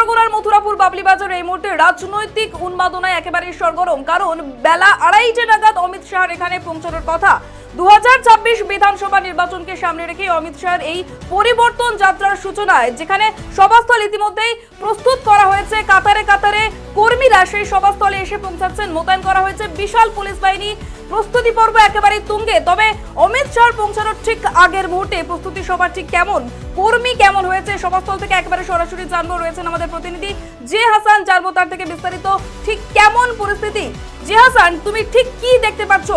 পরগনার মথুরাপুর বাবলি বাজার এই মুহূর্তে রাজনৈতিক উন্মাদনায় একেবারে সরগরম, কারণ বেলা 2:30 নাগাদ অমিত শাহ এখানে পৌঁছানোর কথা। 2026 বিধানসভা নির্বাচনকে সামনে রেখে অমিত শাহর এই পরিবর্তন যাত্রার সূচনায় যেখানে সভাস্থল ইতিমধ্যেই প্রস্তুত করা হয়েছে, কাতারে কাতারে কর্মীরা সেই সভাস্থলে এসে পৌঁছাচ্ছেন, মোতায়েন করা হয়েছে বিশাল পুলিশ বাহিনী, প্রস্তুতি পর্ব একেবারে তুঙ্গে। তবে অমিত শাহ পৌঁছানোর ঠিক আগের মুহূর্তে প্রস্তুতি সভা ঠিক কেমন, কর্মী কেমন হয়েছে, সভাস্থল থেকে একেবারে সরাসরি জানবো, রয়েছেন আমাদের প্রতিনিধি জে হাসান, জানবো তার থেকে বিস্তারিত ঠিক কেমন পরিস্থিতি। জে হাসান, তুমি ঠিক কি দেখতে পাচ্ছ,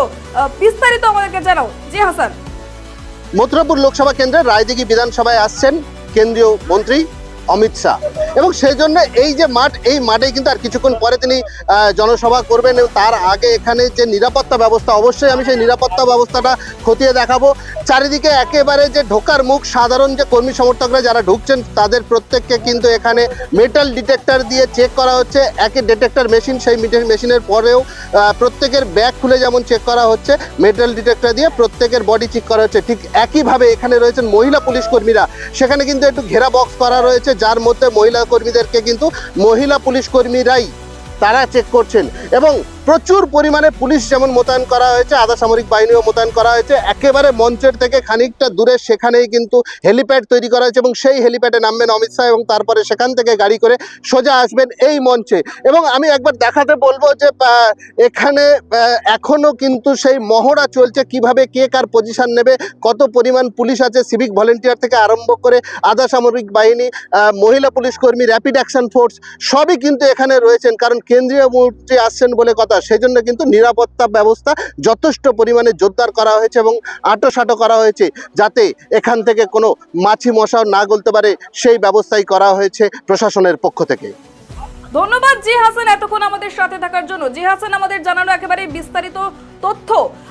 বিস্তারিত আমাদেরকে জানাও। জে হাসান, মথুরাপুর লোকসভা কেন্দ্রের রায়দিঘি বিধানসভায় আসছেন কেন্দ্রীয় মন্ত্রী অমিত শাহ, এবং সেই জন্য এই যে মাঠ, এই মাঠে কিন্তু আর কিছুক্ষণ পরে তিনি জনসভা করবেন। এবং তার আগে এখানে যে নিরাপত্তা ব্যবস্থা, অবশ্যই আমি সেই নিরাপত্তা ব্যবস্থাটা খতিয়ে দেখাবো। চারিদিকে একেবারে যে ঢোকার মুখ, সাধারণ যে কর্মী সমর্থকরা যারা ঢুকছেন তাদের প্রত্যেককে কিন্তু এখানে মেটাল ডিটেক্টর দিয়ে চেক করা হচ্ছে। একই ডিটেক্টর মেশিন, সেই মেশিনের পরেও প্রত্যেকের ব্যাগ খুলে যেমন চেক করা হচ্ছে, মেটাল ডিটেক্টর দিয়ে প্রত্যেকের বডি চেক করা হচ্ছে। ঠিক একইভাবে এখানে রয়েছেন মহিলা পুলিশ কর্মীরা, সেখানে কিন্তু একটু ঘেরা বক্স করা রয়েছে, যার মধ্যে মহিলা কর্মীদেরকে কিন্তু মহিলা পুলিশ কর্মীরাই তারা চেক করছেন। এবং প্রচুর পরিমাণে পুলিশ যেমন মোতায়েন করা হয়েছে, আধা সামরিক বাহিনীও মোতায়েন করা হয়েছে। একেবারে মঞ্চের থেকে খানিকটা দূরে সেখানেই কিন্তু হেলিপ্যাড তৈরি করা হয়েছে, এবং সেই হেলিপ্যাডে নামবেন অমিত শাহ এবং তারপরে সেখান থেকে গাড়ি করে সোজা আসবেন এই মঞ্চে। এবং আমি একবার দেখাতে বলবো যে এখানে এখনও কিন্তু সেই মহড়া চলছে, কিভাবে কে কার পজিশন নেবে, কত পরিমাণ পুলিশ আছে, সিভিক ভলেন্টিয়ার থেকে আরম্ভ করে আধা সামরিক বাহিনী, মহিলা পুলিশ কর্মী, র্যাপিড অ্যাকশন ফোর্স সবই কিন্তু এখানে রয়েছেন। কারণ কেন্দ্রীয় মন্ত্রী আসছেন বলে কথা, সেই জন্য কিন্তু নিরাপত্তা ব্যবস্থা যথেষ্ট পরিমাণে জোরদার করা হয়েছে এবং আঁটোসাঁটো করা হয়েছে, যাতে এখান থেকে কোনো মাছি মশাও না গলতে পারে, সেই ব্যবস্থাই করা হয়েছে প্রশাসনের পক্ষ থেকে। ধন্যবাদ জি হাসান এতক্ষণ আমাদের সাথে থাকার জন্য। জি হাসান আমাদের জানানো একেবারে বিস্তারিত তথ্য।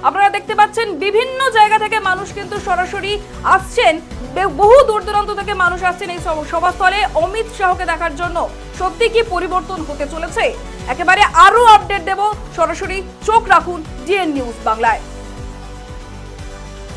আপনারা দেখতে পাচ্ছেন বিভিন্ন জায়গা থেকে মানুষ কিন্তু সরাসরি আসছেন, বহু দূর দূরান্ত থেকে মানুষ আসছেন এই সভাস্থলে অমিত শাহকে দেখার জন্য। সত্যি কি পরিবর্তন হতে চলেছে, একেবারে আরো আপডেট দেব, সরাসরি চোখ রাখুন ডিএন নিউজ বাংলায়।